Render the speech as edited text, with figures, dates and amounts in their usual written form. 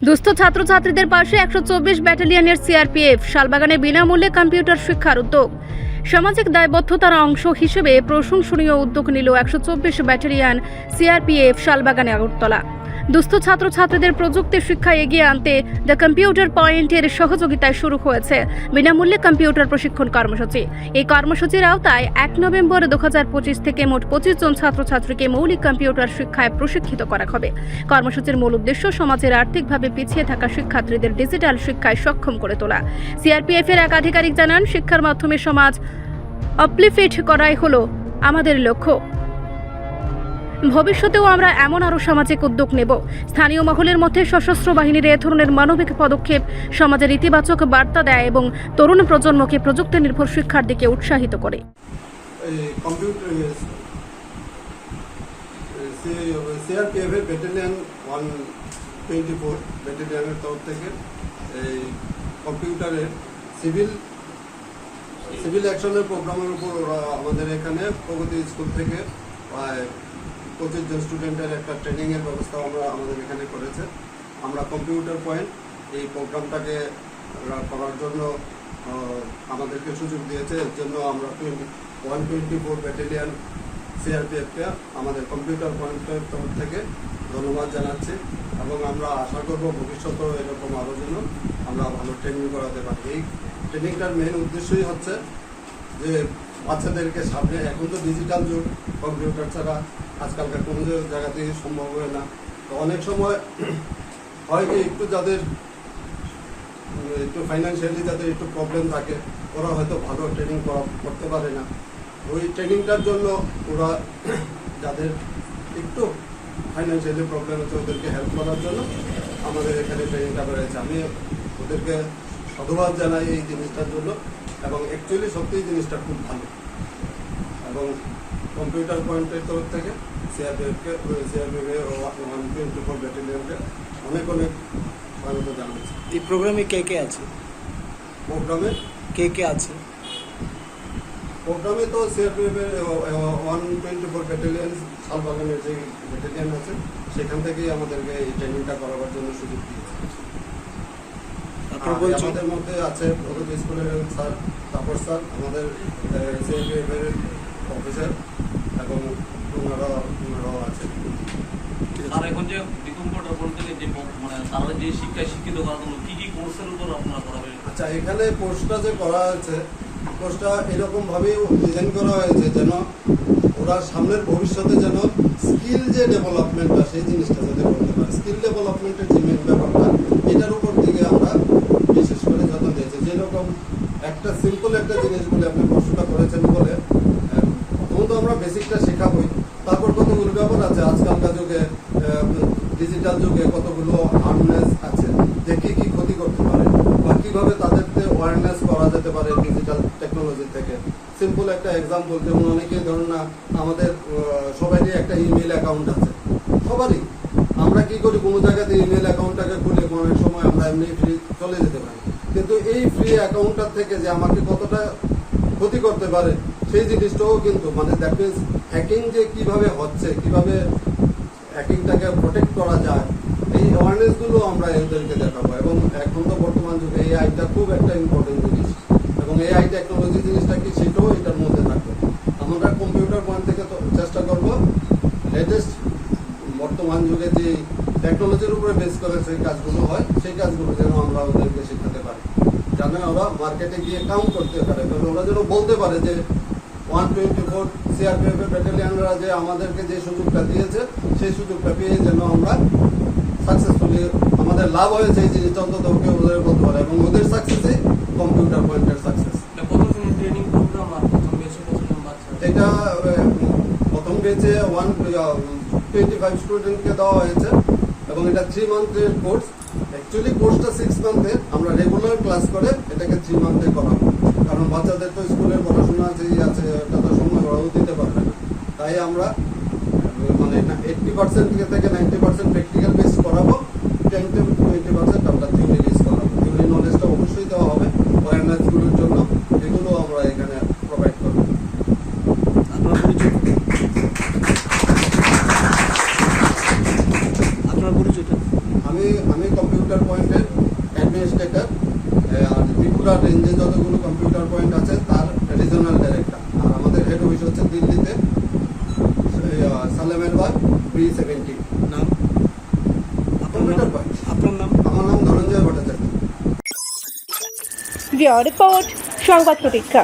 দুস্থ ছাত্রছাত্রীদের পাশে 124 ব্যাটালিয়নের সিআরপিএফ শালবাগানে বিনামূল্যে কম্পিউটার শিক্ষার উদ্যোগ। সামাজিক দায়বদ্ধতার অংশ হিসেবে প্রশংসনীয় উদ্যোগ নিল 124 ব্যাটালিয়ন সিআরপিএফ শালবাগানে আগরতলা। দুস্থ ছাত্রছাত্রীদের প্রযুক্তি শিক্ষা এগিয়ে আনতে দ্য কম্পিউটার পয়েন্টের সহযোগিতায় শুরু হয়েছে বিনামূল্যে কম্পিউটার প্রশিক্ষণ কর্মসূচি। এই কর্মসূচির আওতায় 1 নভেম্বর 2025 থেকে মোট 25 জন ছাত্রছাত্রীকে মৌলিক কম্পিউটার শিক্ষায় প্রশিক্ষিত করা হবে। কর্মসূচির মূল উদ্দেশ্য সমাজের আর্থিকভাবে পিছিয়ে থাকা শিক্ষার্থীদের ডিজিটাল শিক্ষায় সক্ষম করে তোলা। সিআরপিএফ এর এক আধিকারিক জানান, শিক্ষার মাধ্যমে সমাজ আপলিফ্ট করাই হলো আমাদের লক্ষ্য। ভবিষ্যতেও আমরা এমন আরও সামাজিক উদ্যোগ নেব। স্থানীয় মহলের মধ্যে সশস্ত্র বাহিনীর এ ধরনের মানবিক পদক্ষেপ সমাজের ইতিবাচক বার্তা দেয় এবং তরুণ প্রজন্মকে প্রযুক্তি নির্ভর শিক্ষার দিকে উৎসাহিত করে। সিআরপিএফ এর ব্যাটালিয়ন 124 ব্যাটালিয়নের তরফ থেকে এই কম্পিউটারের সিভিল অ্যাকশনের প্রোগ্রামের উপর ওরা আমাদের এখানে প্রগতি স্কুল থেকে প্রায় 25 জন স্টুডেন্টের একটা ট্রেনিংয়ের ব্যবস্থা আমাদের এখানে করেছে। আমরা কম্পিউটার পয়েন্ট এই প্রোগ্রামটাকে করার জন্য আমাদেরকে সুযোগ দিয়েছে। এর জন্য আমরা 124 ব্যাটালিয়ন সিআরপিএফকে আমাদের কম্পিউটার পয়েন্টের তরফ থেকে ধন্যবাদ জানাচ্ছি এবং আমরা আশা করব ভবিষ্যতেও এরকম আরও যেন আমরা ভালো ট্রেনিং করাতে পারি। এই ট্রেনিংটার মেন উদ্দেশ্যই হচ্ছে যে বাচ্চাদেরকে সামনে, এখন তো ডিজিটাল যুগ, কম্পিউটার ছাড়া আজকালকার কোনো জায়গাতেই সম্ভব হয় না। তো অনেক সময় হয় কি একটু যাদের একটু ফাইন্যান্সিয়ালি যাদের একটু প্রবলেম থাকে, ওরা হয়তো ভালো ট্রেনিং করতে পারে না। ওই ট্রেনিংটার জন্য ওরা যাদের একটু ফাইন্যান্সিয়ালি প্রবলেম আছে ওদেরকে হেল্প করার জন্য আমাদের এখানে ট্রেনিংটা রয়েছে। আমি ওদেরকে সাধুবাদ জানাই এই জিনিসটার জন্য এবং অ্যাকচুয়ালি সত্যিই জিনিসটা খুব ভালো। এবং কম্পিউটার পয়েন্টের তরফ থেকে সিআরপিএফকে 124 ব্যাটালিয়নকে অনেক স্বাগত জানাচ্ছি। এই প্রোগ্রামে কে কে আছে? প্রোগ্রামে তো সিআরপিএফ এর 124 ব্যাটালিয়ন শালবাগানের যে ব্যাটালিয়ন আছে সেখান থেকেই আমাদেরকে এই ট্রেনিংটা করাবার জন্য সুযোগ দিয়েছে। আমাদের মধ্যে আছে প্রগতি স্কুলের স্যার, তাপস স্যার, আমাদের সিআরপিএফ এর অফিসার এবং ওনারাও আছে। আর এখন যে বিকম্পটা বলতে যে মানে তারা যে শিক্ষায় শিক্ষিত করার জন্য কি কি কোর্সের উপর আপনারা করাবেন? আচ্ছা, এখানে কোর্সটা যে করা হয়েছে, কোর্সটা এরকম ভাবে ডিজাইন করা হয়েছে যেন ওরা সামনের ভবিষ্যতে যেন স্কিল যে ডেভেলপমেন্টটা সেই জিনিসটা যাতে করতে পারে। স্কিল ডেভেলপমেন্টের যে মেন ব্যাপারটা, এটার উপর দিকে আমরা বিশেষ করে যত্ন দিয়েছি। যেরকম একটা সিম্পল একটা জিনিস বলে আপনি প্রশ্নটা করেছেন বলে প্রথমত আমরা বেসিকটা শেখাবই, তারপর কতগুলো ব্যাপার আছে আজকালকার যুগে, ডিজিটাল যুগে কতগুলো হার্মনেস আছে যে কি কি ক্ষতি করতে পারে বা কিভাবে তাদেরকে অ্যাওয়ারনেস করা যেতে পারে ডিজিটাল টেকনোলজি থেকে। সিম্পল একটা এক্সাম্পল, যেমন অনেকেই ধরুন না, আমাদের সবারই একটা ইমেল অ্যাকাউন্ট আছে, সবারই। আমরা কি করি, কোনো জায়গাতে ইমেল অ্যাকাউন্টটাকে খুলে অনেক সময় আমরা এমনি ফ্রি চলে যেতে পারি, কিন্তু এই ফ্রি অ্যাকাউন্টটার থেকে যে আমাকে কতটা ক্ষতি করতে পারে সেই জিনিসটাও কিন্তু মানে দ্যাট মিনস হ্যাকিং যে কিভাবে হচ্ছে, কিভাবে হ্যাকিংটাকে প্রোটেক্ট করা যায়, এই অ্যাওয়ারনেসগুলো আমরা এদেরকে দেখাবো। এবং এখন তো বর্তমান যুগে এআইটা খুব একটা ইম্পর্টেন্ট জিনিস এবং এআই টেকনোলজি জিনিসটা কি সেটাও এটার মধ্যে থাকবে। আমরা কম্পিউটার পয়েন্ট থেকে তো চেষ্টা করবো লেটেস্ট বর্তমান যুগে যে টেকনোলজির উপরে বেস করে সেই কাজগুলো হয়, সেই কাজগুলো যেন আমরা ওদেরকে শেখাতে পারি, যেন ওরা মার্কেটে গিয়ে কাউন্ট করতে পারে, ওরা যেন বলতে পারে যে 124 সিআরপিএফ ব্যাটালিয়নরা যে আমাদেরকে যে সুযোগটা দিয়েছে সেই সুযোগটা পেয়ে যেন আমরা সাকসেসফুলি আমাদের লাভ হয়েছে এই জিনিসটা অন্তত ওকে ওদের বলতে পারে এবং ওদের সাকসেসই কম্পিউটার পয়েন্টের সাকসেস। এটা প্রথম বেচে 125 স্টুডেন্টকে দেওয়া হয়েছে এবং এটা 3 মান্থের কোর্স। অ্যাকচুয়ালি কোর্সটা 6 মান্থের, আমরা রেগুলার ক্লাস করে এটাকে 3 মান্থে করাবো, কারণ বাচ্চাদের তো স্কুলের পড়াশোনা যেই আছে এটা তো সময় ওরাও দিতে পারবে না। তাই আমরা মানে 80% থেকে 90% প্র্যাকটিক্যাল বেস করাবো, 10-20% আমরা থিওরি বেস করাবো। থিওরি নলেজটা অবশ্যই দেওয়া হবে অ্যাওয়ারনেসগুলোর জন্য, এগুলো আমরা এখানে প্রোভাইড করবো। আপনার পরিচয়টা? আমি কম্পিউটার ডিরেক্টর, আর ত্রিপুরা রেঞ্জে যতগুলো কম্পিউটার পয়েন্ট আছে তার রিজনাল ডিরেক্টর। আর আমাদের হেড অফিস হচ্ছে দিল্লিতে, সালেমের বাগ B70 নাম কম্পিউটার পয়েন্ট। আপনার নাম? আমার নাম ধনঞ্জয় ভট্টাচার্য। রিপোর্ট সংবাদ প্রতীক্ষা।